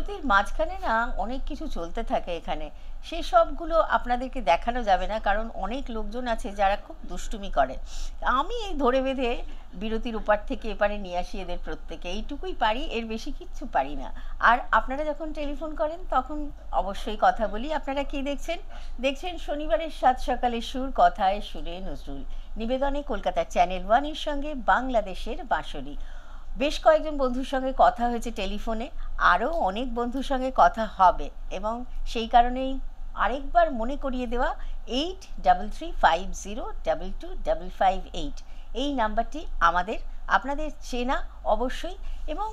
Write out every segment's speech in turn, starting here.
বিরতির মাঝখানে না অনেক কিছু চলতে থাকে এখানে, সেই সবগুলো আপনাদেরকে দেখানো যাবে না, কারণ অনেক লোকজন আছে যারা খুব দুষ্টুমি করে। আমি এই ধরে বেঁধে বিরতির ওপার থেকে এপারে নিয়ে আসি এদের প্রত্যেকে, এইটুকুই পারি, এর বেশি কিচ্ছু পারি না। আর আপনারা যখন টেলিফোন করেন তখন অবশ্যই কথা বলি। আপনারা কি দেখছেন? দেখছেন শনিবারের সাত সকালে সুর, কথায় সুরে নজরুল, নিবেদনে কলকাতার চ্যানেল ওয়ানের সঙ্গে বাংলাদেশের বাঁশরি। বেশ কয়েকজন বন্ধুর সঙ্গে কথা হয়েছে টেলিফোনে, আরও অনেক বন্ধুর সঙ্গে কথা হবে, এবং সেই কারণেই আরেকবার মনে করিয়ে দেওয়া 8335022558 এই নাম্বারটি আমাদের, আপনাদের চেনা অবশ্যই। এবং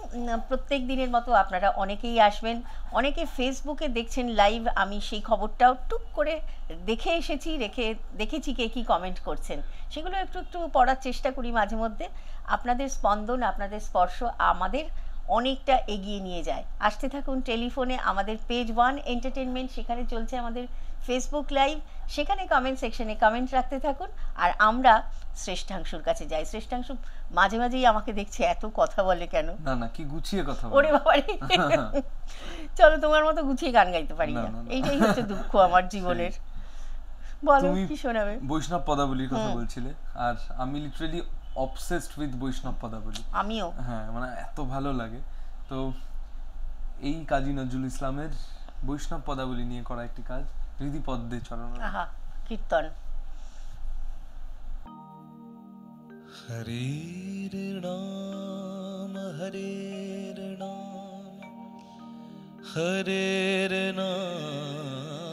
প্রত্যেক দিনের মতো আপনারা অনেকেই আসবেন, অনেকে ফেসবুকে দেখছেন লাইভ, আমি সেই খবরটাও টুক করে দেখে এসেছি, দেখেছি কে কী কমেন্ট করছেন, সেগুলো একটু একটু পড়ার চেষ্টা করি মাঝে মধ্যে। আপনাদের স্পন্দন, আপনাদের স্পর্শ আমাদের অনেকটা এগিয়ে নিয়ে যায়। আসতে থাকুন টেলিফোনে, আমাদের পেজ ওয়ান এন্টারটেনমেন্ট, সেখানে চলছে আমাদের ফেসবুক লাইভ, সেখানে কমেন্ট সেকশনে কমেন্ট রাখতে থাকুন। আর আমরা শ্রেষ্ঠাংশুর কাছে যাই। শ্রেষ্ঠাংশু মাঝে মাঝেই আমাকে দেখছে এত কথা বলে কেন? না না, কি গুছিয়ে কথা বলে। ওরে বাবা রে, চলো তোমার মতো গুছিয়ে গান গাইতে পারি না, এইটাই হচ্ছে দুঃখ আমার জীবনের। বলো কি শোনাবে? বৈষ্ণব পদাবলীর কথা বলছিলে, আর আমি লিটারালি অবসেসড উইথ বৈষ্ণব পদাবলী। আমিও, হ্যাঁ, মানে এত ভালো লাগে। তো এই কাজী নজরুল ইসলামের বৈষ্ণব পদাবলী নিয়ে করা একটি কাজ, হৃদি পদ্মে চরণ। আহা, কীর্তন। হরের নাম হরের নাম হরের নামৈব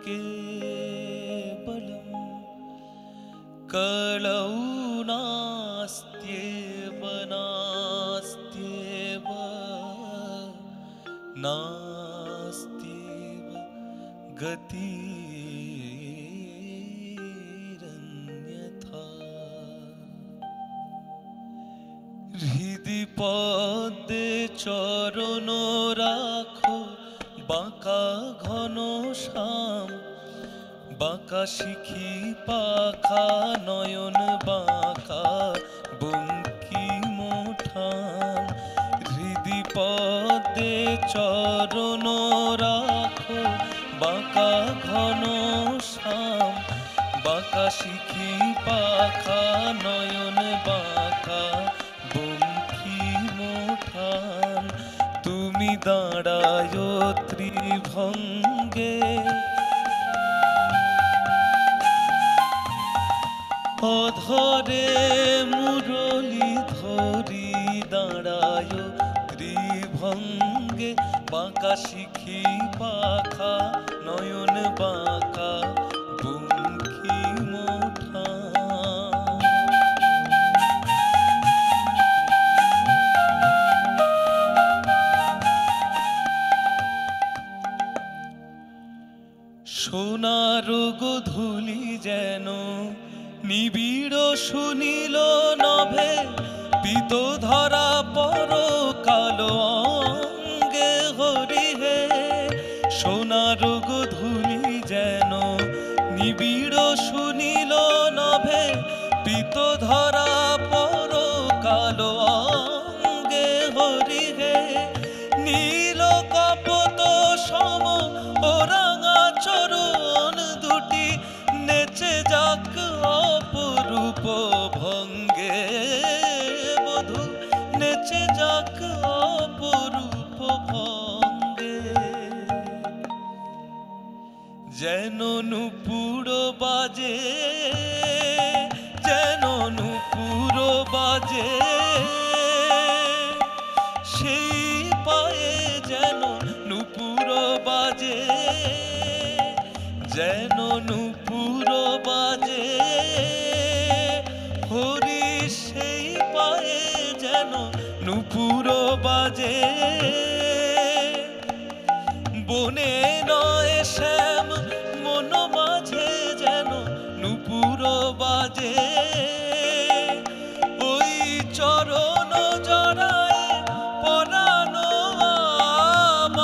কেবলম কলৌ নাস্ত্যেব নাস্ত্যেব নাস্ত্যেব গতিরন্যথা। হৃদি পদ্মে চরণ রাখো, বাঁকা ঘন শ্যাম, বাঁকা শিখি পাখা নয়ন বাঁকা বঙ্কিম ঠান। হৃদি পদ্মে চরণ রাখো, বাঁকা ঘন শ্যাম, বাঁকা শিখি পাখা নয়ন বাঁকা বঙ্কিম ঠান। তুমি দাঁড়ায় ত্রিভঙ্গে, অধরে মুরলী ধরি দাঁড়ায় ত্রিভঙ্গে, বাঁকা শিখি পাখা নয়ন বাঁকা বঙ্কিম ঠান। সোনার গোধূলি যেন নিবিড় শুনিল নভে, পিত ধরা পর কালো অঙ্গে হরি হে। সোনার গোধূলি যেন নিবিড় শুনিল নভে, পিত ধরা পর কালো অঙ্গে হরি হে। নীল কপত সম ওরাঙা চরণ দুটি, নেচে যাক অপরূপ ভঙ্গে বধূ, নেচে যাক অপরূপ ভঙ্গে। যেন নূপুর বাজে, যেন নূপুর বাজে, সেই পায়ে যেন নূপুর বাজে, যেন নূপুর বাজে হরি, সেই পায়ে যেন নূপুর বাজে। বনে নয় শ্যাম মন মাঝে যেন নূপুর বাজে, ওই চরণ জড়ায় পরাণ আমার।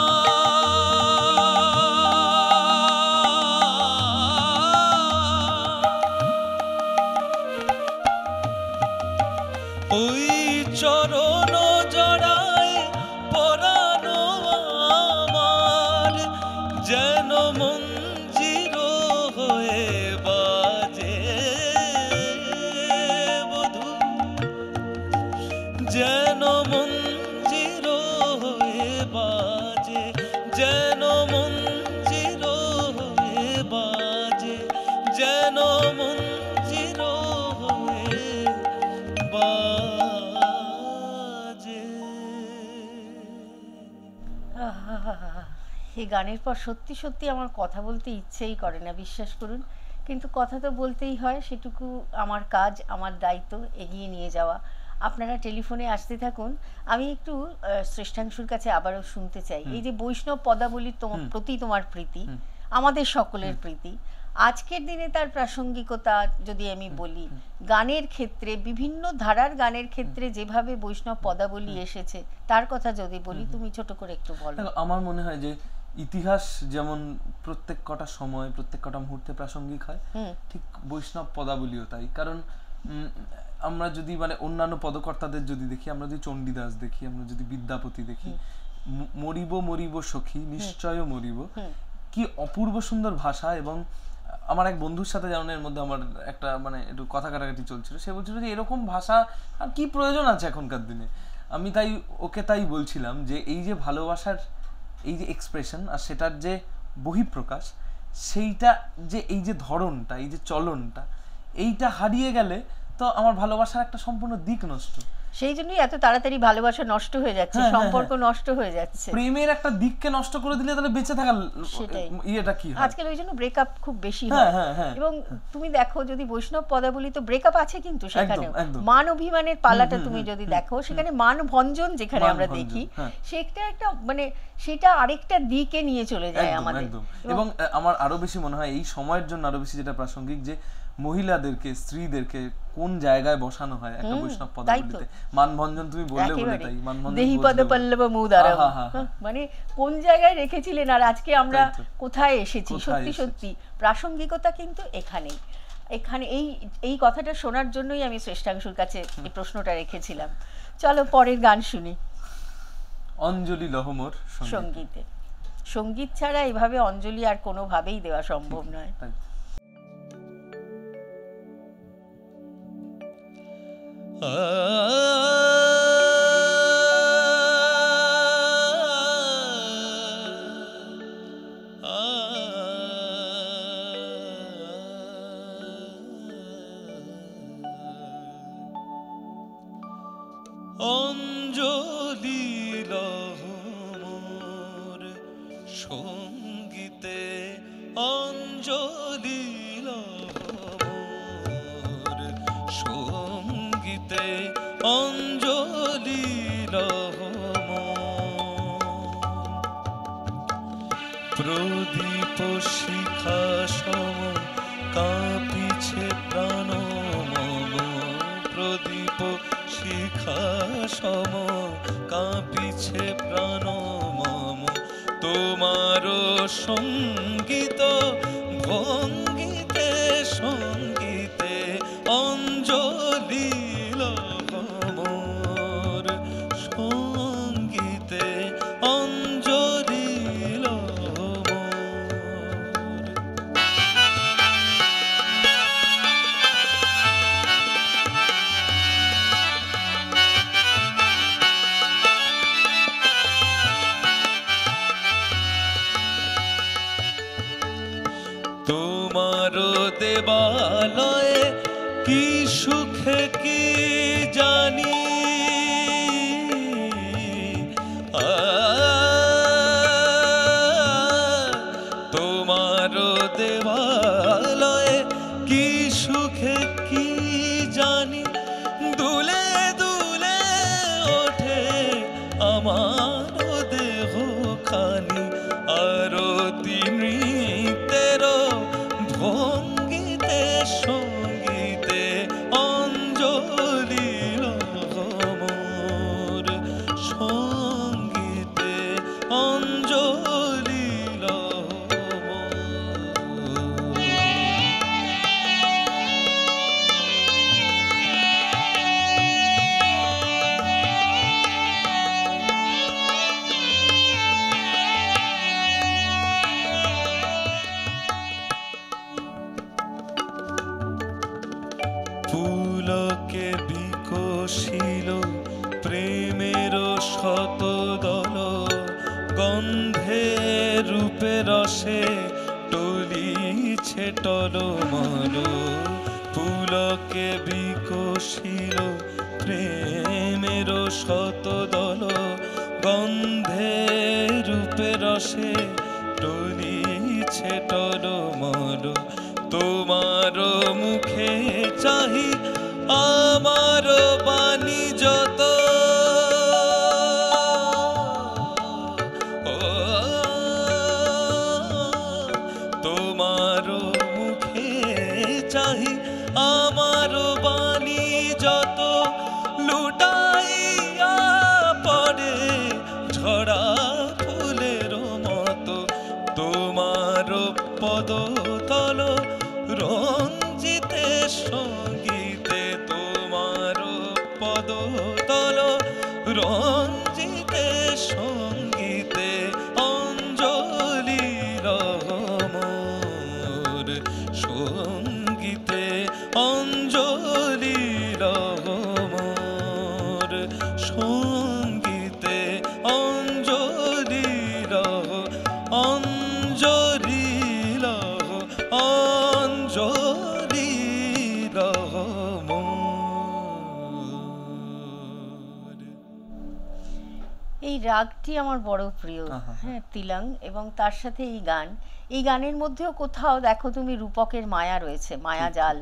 ওই চরণ জড়ায় পরাণ এই গানের পর সত্যি সত্যি আমার কথা বলতে ইচ্ছেই করে না, বিশ্বাস করুন, কিন্তু কথা তো বলতেই হয়, সেটুকু আমার কাজ, আমার দায়িত্ব এগিয়ে নিয়ে যাওয়া। আপনারা টেলিফোনে আসতে থাকুন, আমি একটু শ্রেষ্ঠাংশুর কাছে আবারও শুনতে চাই, এই যে বৈষ্ণব পদাবলীর প্রতি তোমার প্রীতি, আমাদের সকলের প্রীতি, আজকের দিনে তার প্রাসঙ্গিকতা যদি আমি বলি, গানের ক্ষেত্রে বিভিন্ন ধারার গানের ক্ষেত্রে যেভাবে বৈষ্ণব পদাবলী এসেছে তার কথা যদি বলি, তুমি ছোট করে একটু বলো। আমার মনে হয় যে ইতিহাস যেমন প্রত্যেক কটা সময় প্রত্যেক কটা মুহূর্তে প্রাসঙ্গিক হয়, ঠিক বৈষ্ণব পদাবলীও তাই। কারণ আমরা যদি মানে অন্যান্য পদকর্তাদের যদি দেখি, আমরা যদি চণ্ডীদাস দেখি, আমরা যদি বিদ্যাপতি দেখি, মরিব মরিব সখী নিশ্চয় মরিব, কি অপূর্ব সুন্দর ভাষা। এবং আমার এক বন্ধুর সাথে যেমন এর মধ্যে আমার একটা মানে একটু কথা কাটাকাটি চলছিল, সে বলছিল যে এরকম ভাষা আর কি প্রয়োজন আছে এখনকার দিনে। আমি ওকে তাই বলছিলাম যে এই যে ভালোবাসার এই যে এক্সপ্রেশন আর সেটার যে বহিঃপ্রকাশ, সেইটা যে এই যে ধরনটা, এই যে চলনটা, এইটা হারিয়ে গেলে তো আমার ভালোবাসার একটা সম্পূর্ণ দিক নষ্ট। সেই জন্যই এত তাড়াতাড়ি ভালোবাসা নষ্ট হয়ে যাচ্ছে, সম্পর্ক নষ্ট হয়ে যাচ্ছে। প্রেমের একটা দিককে নষ্ট করে দিলে তাহলে বেঁচে থাকার ইয়েটা কি হয়? আজকাল ওই জন্য ব্রেকআপ খুব বেশি হয়। এবং তুমি দেখো যদি বৈষ্ণব পদাবলী, তো ব্রেকআপ আছে কিন্তু সেখানে মান অভিমানের পালাটা তুমি যদি দেখো, সেখানে মান ভঞ্জন যেখানে আমরা দেখি, সেটা একটা মানে সেটা আরেকটা দিকে নিয়ে চলে যায় আমাদের। এবং আমার আরো বেশি মনে হয় এই সময়ের জন্য আরো বেশি যেটা প্রাসঙ্গিক, যে মহিলাদেরকে, স্ত্রীদেরকে কোন জায়গায় বসানো হয় একটা বৈষ্ণব পদাবলীতে। মানভঞ্জন তুমি বললে বলে তাই, মানভঞ্জন দেহি পদ পল্লব মুদারম, মানে কোন জায়গায় রেখেছিলেন আর আজকে আমরা কোথায় এসেছি। সত্যি সত্যি প্রাসঙ্গিকতা কিন্তু এখানেই। এখানে এই কথাটা শোনার জন্যই আমি শ্রেষ্ঠাংশুর কাছে এই প্রশ্নটা রেখেছিলাম। চলো পরের গান শুনি। অঞ্জলি লহমর সঙ্গীতে। সঙ্গীত ছাড়া এভাবে অঞ্জলি আর কোনোভাবেই দেওয়া সম্ভব নয়। অঞ্জলি লহমর সঙ্গীতে, অঞ্জলি লহমর সঙ্গীতে, অঞ্জলি লহমর প্রদীপ শিখা সম কাঁপিছে প্রাণ মম, প্রদীপ শিখা সম কাঁপিছে প্রাণ মম, তোমার সঙ্গীত ভঙ্গিতে সঙ্গীতে, অঞ্জলি লহমর সঙ্গীতে, অঞ্জলি লহমর। তোমার দেবালয়ে কি সুখে কি জানি, তোমার দেবালয়ে কি সুখে কি জানি, দুলে দুলে ওঠে আমার দেহ খানি, আরতি নৃত্যের ভঙ্গিতে সঙ্গীতে, অঞ্জলি লহমর সঙ্গীতে, অঞ্জলি লহমর। পুলকে বিকশিল প্রেমের শতদল, গন্ধে রূপে রসে টলিছে টলমল, পুলকে বিকশিল প্রেমের শতদল, গন্ধে রূপে রসে টলিছে টলমল তোমার মুখে চাহি আমার বাণী যত তোমার মুখে চাহি আমার বাণী যত লুটাইয়া পড়ে ঝরা ফুলের মতো তোমার পদতল রঞ্জিতে সঙ্গীতে তোমার পদতল রঞ্জিতে সঙ্গীতে অঞ্জলি মোর সঙ্গীতে অঞ্জলি মোর সঙ্গীতে অঞ্জলি অঞ্জলি অঞ্জলি এই রাগটি আমার বড় প্রিয়, হ্যাঁ, তিলং, এবং তার সাথে এই গানের মধ্যেও কোথাও দেখো তুমি রূপকের মায়া রয়েছে, মায়া জাল।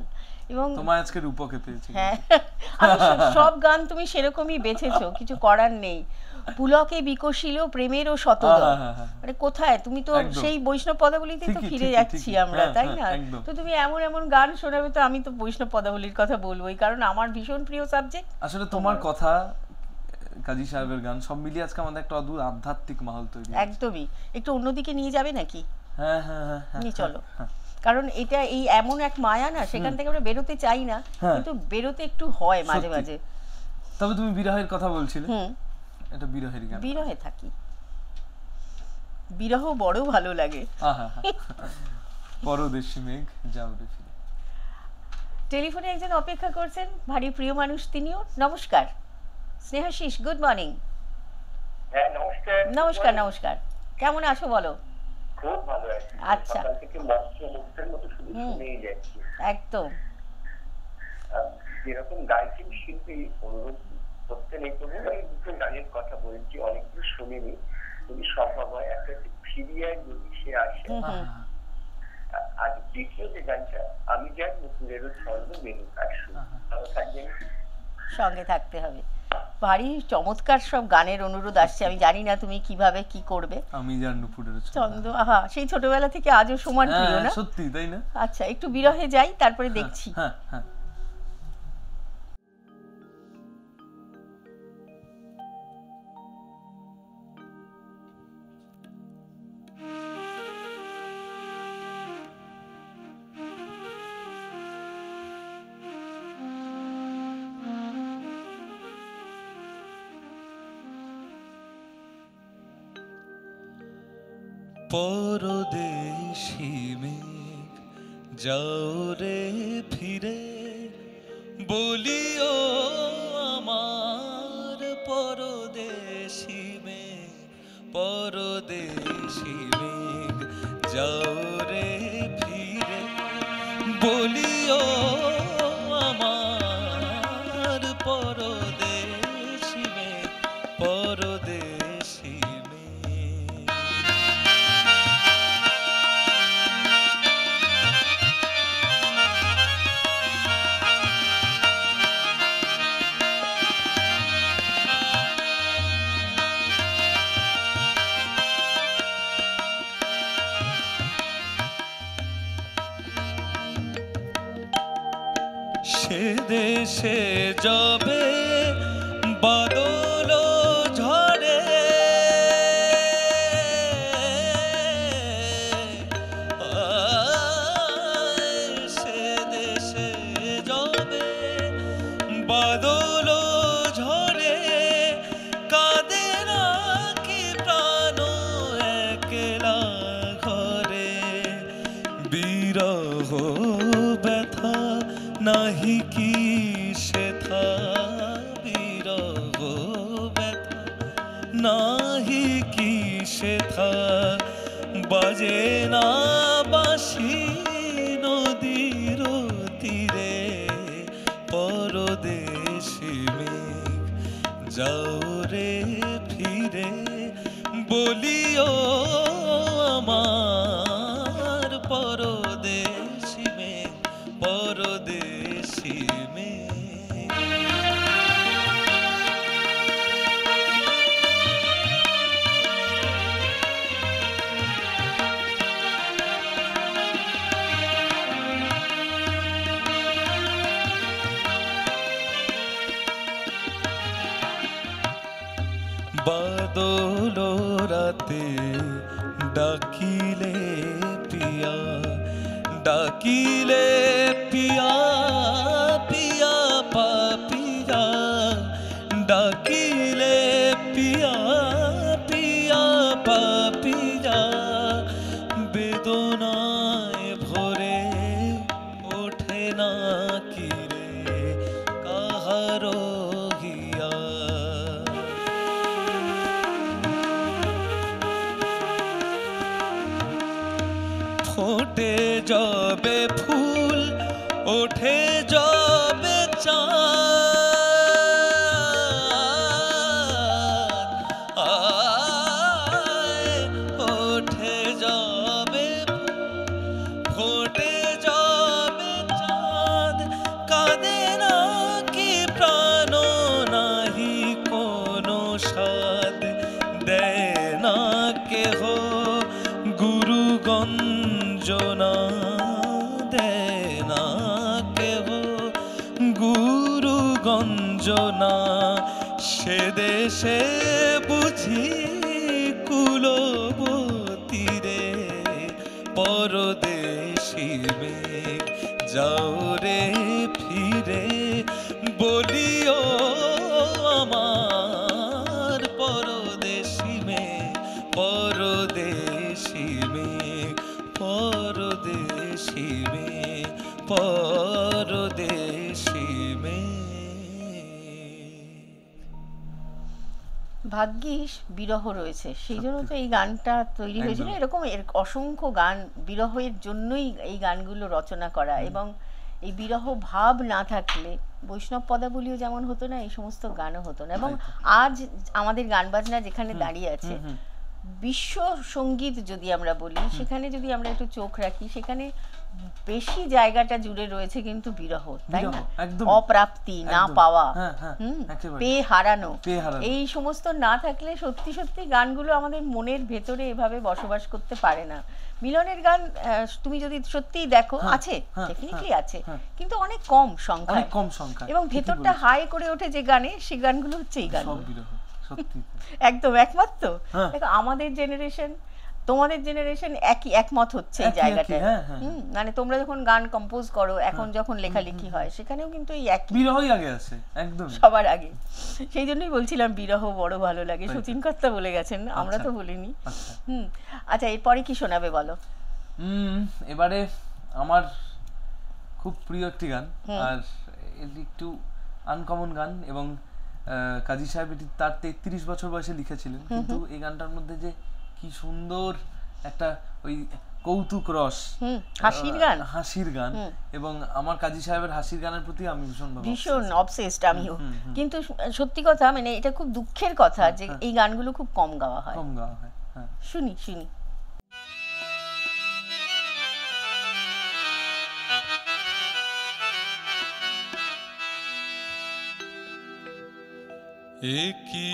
এবং তোমায় আজকে রূপকে পেয়েছি। হ্যাঁ, সব গান তুমি সেরকমই বেছেছো, কিছু করার নেই। পুলকে বিকশিল প্রেমেরও শতদল, মানে কোথায় তুমি তো সেই বৈষ্ণব পদাবলীতে তো ফিরে যাচ্ছি আমরা, তাই না? তো তুমি এমন এমন গান শোনাবে, তো আমি তো বৈষ্ণব পদাবলীর কথা বলবোই, কারণ আমার ভীষণ প্রিয় সাবজেক্ট। আসলে তোমার কথা, কাজী সাহেবের গান, সব মিলিয়ে আজকে আমাদের একটা অদ্ভুত আধ্যাত্মিক মাহল তৈরি। একদমই। একটু অন্যদিকে নিয়ে যাবে নাকি? হ্যাঁ হ্যাঁ হ্যাঁ, নিয়ে চলো। কারণ এটা এই এমন এক মায়া না, সেখান থেকে আমরা বেরোতে চাই না, কিন্তু বেরোতে একটু হয় মাঝে মাঝে। তবে তুমি বিরহের কথা বলছিলে, এটা বিরহের গান। বিরহে থাকি, বিরহ বড় ভালো লাগে। পরদেশী মেঘ যাও রে ফিরে। টেলিফোনে একজন অপেক্ষা করছেন, ভারী প্রিয় মানুষ তিনিও। নমস্কার স্নেহাশিস, গুড মর্নিং। হ্যাঁ, নমস্কার। নমস্কার নমস্কার, কেমন আছো বলো? খুব ভালো আছি। আচ্ছা, সকাল থেকে মুক্তের মতো শুধু শুনেই যাচ্ছি। একদম। যেরকম গায়িকা শিল্পী অনুরোধ করতে নেই, তবু আমি দুটো গানের কথা বলছি, অনেকগুলো শুনিনি। যদি সম্ভব হয় একটা ফিরিয়ায় যদি সে আসে। আর দ্বিতীয় যে গানটা, আমি যাই মুকুলেরও ছন্দ মেনু কাটসু, ভালো থাকবেন, সঙ্গে থাকতে হবে। ভারী চমৎকার সব গানের অনুরোধ আসছে, আমি জানি না তুমি কিভাবে কি করবে। আমি যার নুপুরের ছন্দ, আহা, সেই ছোটবেলা থেকে আজও সমান প্রিয় না? সত্যি, তাই না? আচ্ছা, একটু বিরহে যাই, তারপরে দেখছি। হ্যাঁ হ্যাঁ। পরদেশী মেঘ যাও রে ফিরে, বলিও আমার পরদেশী মেঘ, পরদেশী মেঘ যাও রে ফিরে, বলিও আমার পরদেশী মেঘ, পরদেশী সে দেশে যাবে বাদল ঝরে, সে দেশে যাবে বাদল ঝরে, কাঁদে না কি প্রাণ একলা ঘরে, বিরহ ব্যথা নাহি কি সেথা, বিরহ ব্যথা নাহি কি সেথা, বাজে না বাঁশি নদীর তীরে, পরদেশী মেঘ যাও রে ফিরে, বলিও আমার মেঘ বাদল রাতে ডাকিলে পিয়া ডাকিলে পিয়া পিয়া পাপিয়া ডাকিলে পিয়া পিয়া পাপিয়া বেদনায় ভরে ওঠে না কিরে কাহারো হিয়া ফোটে যাবে ফুল ওঠে যাবে চাঁদ ওঠে যাবে ফোটে যাবে চাঁদ কাঁদে না কি প্রাণ নাহি কোনো স্বাদ দেয় না কেহ গুরু গঞ্জনা দেয় না কেহ গুরু গঞ্জনা সে দেশে বুঝি কুলবতী রে পরদেশি মেঘ যাও রে ফিরে বলিও আমার পরদেশি মেঘ পরদেশি মেঘ পরদেশি মেঘ পরদেশি মেঘ ভাগ্যিস বিরহ রয়েছে, সেই জন্য তো এই গানটা তৈরি হয়েছিল। এরকম অসংখ্য গান বিরহের জন্যই এই গানগুলো রচনা করা, এবং এই বিরহ ভাব না থাকলে বৈষ্ণব পদাবলীও যেমন হতো না, এই সমস্ত গানও হতো না। এবং আজ আমাদের গান বাজনা যেখানে দাঁড়িয়ে আছে, বিশ্ব সঙ্গীত যদি আমরা বলি, সেখানে যদি আমরা একটু চোখ রাখি, সেখানে বেশি জায়গাটা জুড়ে রয়েছে কিন্তু বিরহ, তাই না? অপ্রাপ্তি, না পাওয়া, পেয়ে হারানো, এই সমস্ত না থাকলে সত্যি সত্যি গানগুলো আমাদের মনের ভেতরে এভাবে বসবাস করতে পারে না। মিলনের গান তুমি যদি সত্যিই দেখো, আছে, ডেফিনেটলি আছে, কিন্তু অনেক কম সংখ্যায়, এবং ভেতরটা হাই করে ওঠে যে গানে, সেই গানগুলো হচ্ছে এই গানগুলো। একদম একমত তো। দেখো আমাদের জেনারেশন, তোমাদের জেনারেশন একমত হচ্ছে এই জায়গাটায়। মানে তোমরা যখন গান কম্পোজ করো, এখন যখন লেখালেখি হয়, সেখানেও কিন্তু এই একই বিরহই আগে আছে, একদম সবার আগে। সেই জন্যই বলছিলাম বিরহ বড় ভালো লাগে। সতীন কর্তা বলে গেছেন, আমরা তো বলিনি। আচ্ছা, এরপরে কি শোনাবে বলো? এবারে আমার খুব প্রিয় একটি গান, আর এটি একটু আনকমন গান, এবং কাজী সাহেব এটি তার 33 বছর বয়সে লিখেছিলেন, কিন্তু এই গানটার মধ্যে যে কি সুন্দর একটা ওই কৌতুক রস, হাসির গান, এবং আমার কাজী সাহেবের হাসির গানের প্রতি আমি ভীষণ অবসেসড আমিও। কিন্তু সত্যি কথা, মানে এটা খুব দুঃখের কথা যে এই গানগুলো খুব কম গাওয়া হয়। শুনি শুনি। একি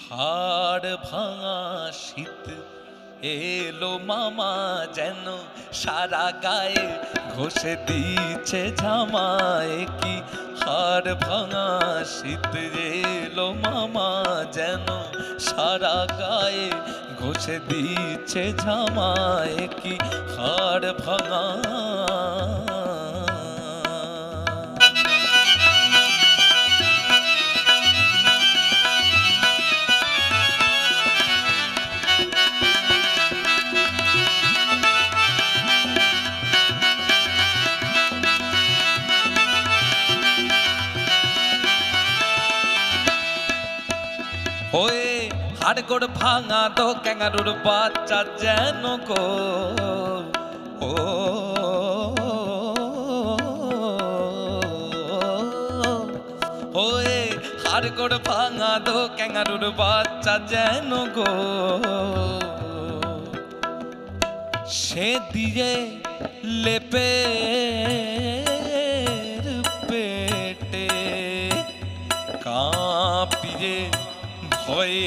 হাড় ভাঙা শীত এলো মামা, যেন সারা গায়ে ঘষে দিচ্ছে ঝামায়। কি হাড় ভাঙা শীত এলো মামা, যেন সারা গায়ে ঘষে দিচ্ছে ঝামায়। কি হাড় ভাঙা হয়ে হাড়গোড় ভাঙা দো ক্যাঙ্গারুর বাচ্চা যেন গো, ও হয়ে হাড়গোড় ভাঙা দো ক্যাঙ্গারুর বাচ্চা যেন গো। সে দিয়ে লেপের রে ভয়ে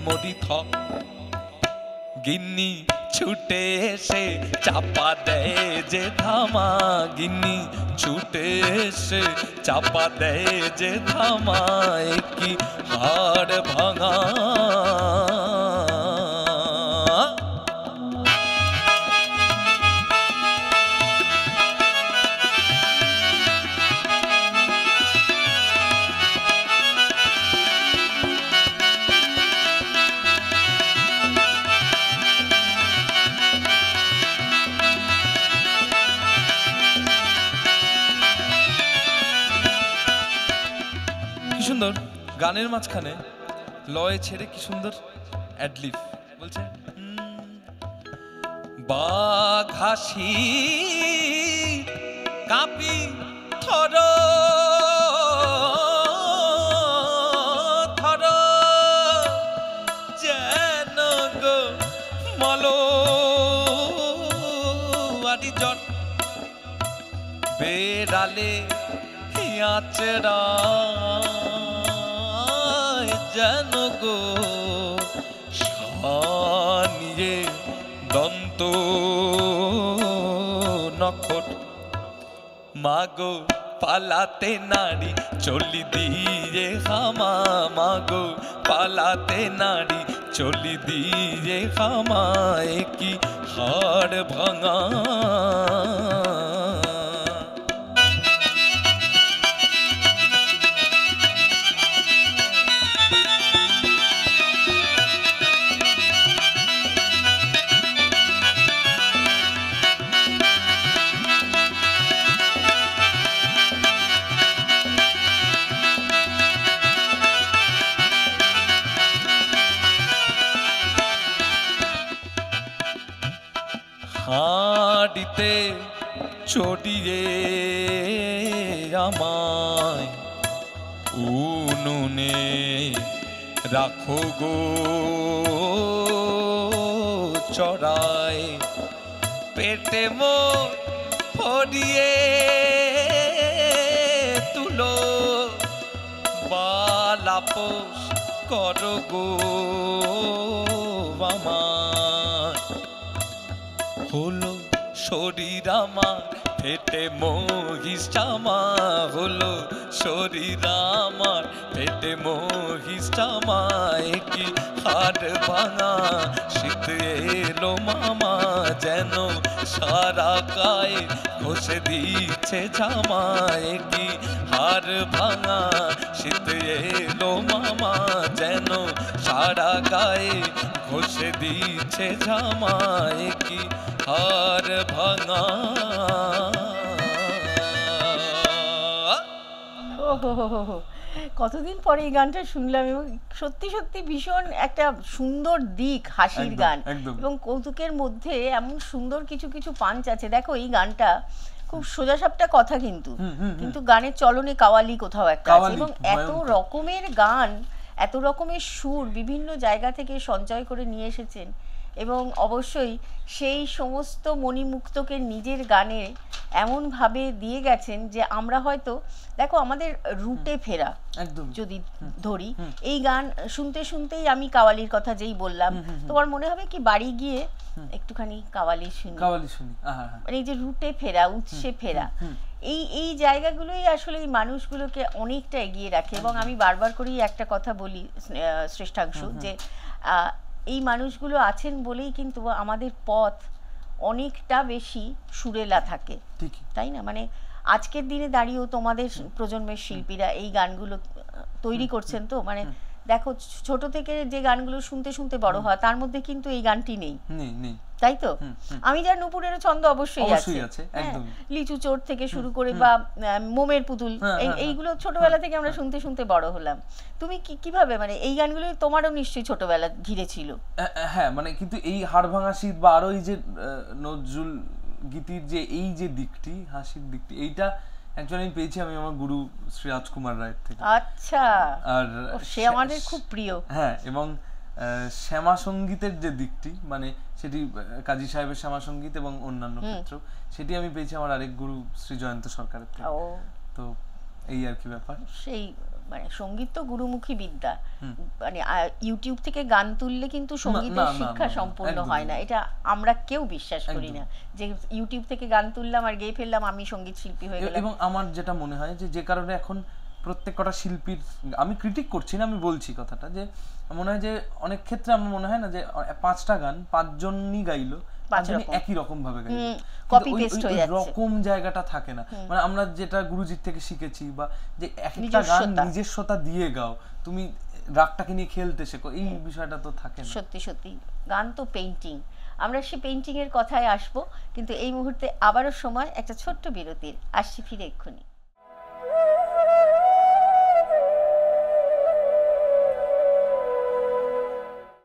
মরি থ গিন্নি ছুটে এসে চাপা দেয় যে ধামা গিন্নি ছুটে এসে চাপা দেয় যে ধামা কি হাড় ভাঙা কি সুন্দর গানের মাঝখানে লয় ছেড়ে কি সুন্দর অ্যাডলিপ বলছে বাঘ হাসি কাঁপি থর থর যেন গো মলো আদি জন বেড়ালে আচরা যেন গো নিয়ে দন্ত নখট মাগো পালাতে নারী চলি দিয়ে হামা মাগো পালাতে নারী চলি দিয়ে হামা কি হাড় ভাঙা হাঁড়িতে চড়িয়ে আমায় উনুনে রাখো গো চড়ায় পেটে মোর ভরিয়ে তুলো বালাপোষ করো গো আমার হলো শরীর আমার পেটে মহিষ জামা হলো শরীর আমার পেটে মহিষ জামা কি হাড় ভাঙা শীত এলো মামা যেন সারা গায়ে ঘষে দিচ্ছে জামা কি হাড় ভাঙা শীত এলো মামা যেন সারা গায়ে ঘষে দিচ্ছে জামা কি হার ভাঙা কতদিন পরে এই গানটা শুনলাম এবং সত্যি সত্যি ভীষণ একটা সুন্দর দিক হাসির গান এবং কৌতুকের মধ্যে এমন সুন্দর কিছু কিছু পাঞ্চ আছে। দেখো এই গানটা খুব সোজাসাপটা কথা কিন্তু কিন্তু গানের চলনে কাওয়ালি কোথাও একটা আছে এবং এত রকমের গান এত রকমের সুর বিভিন্ন জায়গা থেকে সঞ্চয় করে নিয়ে এসেছেন এবং অবশ্যই সেই সমস্ত মণিমুক্তকে নিজের গানে এমনভাবে দিয়ে গেছেন যে আমরা হয়তো দেখো আমাদের রুটে ফেরা যদি ধরি এই গান শুনতে শুনতেই আমি কাওয়ালির কথা যেই বললাম তোমার মনে হবে কি বাড়ি গিয়ে একটুখানি কাওয়ালি শুনি মানে এই যে রুটে ফেরা উৎসে ফেরা এই জায়গাগুলোই আসলে এই মানুষগুলোকে অনেকটা এগিয়ে রাখে এবং আমি বারবার করেই একটা কথা বলি শ্রেষ্ঠাংশু যে এই মানুষগুলো আছেন বলেই কিন্তু আমাদের পথ অনেকটা বেশি সুরেলা থাকে, তাই না? মানে আজকের দিনে দাঁড়িয়েও তোমাদের প্রজন্মের শিল্পীরা এই গানগুলো তৈরি করছেন তো মানে দেখো ছোট থেকে যে গানগুলো শুনতে শুনতে বড় হয় তার মধ্যে কিন্তু এই গানটি নেই, তাই তো? আমি যার নুপুরের ছন্দ অবশ্যই আছে, লিচু চোর থেকে শুরু করে বা মোমের পুতুল এইগুলো ছোটবেলা থেকে আমরা শুনতে শুনতে বড় হলাম। তুমি কিভাবে মানে এই গানগুলো তোমারও নিশ্চয়ই ছোটবেলা ঘিরে ছিল? হ্যাঁ, মানে কিন্তু এই হাড় ভাঙা শীত বা আরো এই যে নজরুল গীতির যে এই যে দিকটি হাসির দিকটি এইটা অ্যাকচুয়ালি আমি পেয়েছি আমি আমার গুরু শ্রী রাজকুমার রায়ের থেকে। আচ্ছা, আর সে আমাদের খুব প্রিয়। হ্যাঁ, এবং শ্যামা সঙ্গীতের যে দিকটি মানে সেটি কাজী সাহেবের শ্যামা সঙ্গীত এবং অন্যান্য ক্ষেত্র সেটি আমি পেয়েছি আমার আরেক গুরু শ্রী জয়ন্ত সরকারের থেকে। তো এই আর কি ব্যাপার। সেই মানে সঙ্গীত তো গুরুমুখী বিদ্যা, মানে ইউটিউব থেকে গান তুললে কিন্তু সঙ্গীতের শিক্ষা সম্পূর্ণ হয় না, এটা আমরা কেউ বিশ্বাস করি না যে ইউটিউব থেকে গান তুললাম আর গেয়ে ফেললাম আমি সঙ্গীত শিল্পী হয়ে গেলাম। এবং আমার যেটা মনে হয় যে কারণে এখন প্রত্যেক কটা শিল্পীর, আমি ক্রিটিক করছি না, আমি বলছি কথাটা, যে মনে হয় যে অনেক ক্ষেত্রে আমার মনে হয় না যে 5টা গান 5 জনই গাইলো, একই রকম ভাবে গাইলো, কপি পেস্ট হয়ে যাচ্ছে, রকম জায়গাটা থাকে না। মানে আমরা যেটা গুরুজির থেকে শিখেছি, বা যে একটা গান নিজস্বতা দিয়ে গাও, তুমি রাগটাকে নিয়ে খেলতে শেখো, এই বিষয়টা তো থাকে না। সত্যি সত্যি গান তো পেইন্টিং, আমরা সে পেইন্টিং এর কথায় আসবো, কিন্তু এই মুহূর্তে আবারও সময় একটা ছোট্ট বিরতির, আসছি ফিরে এক্ষুনি।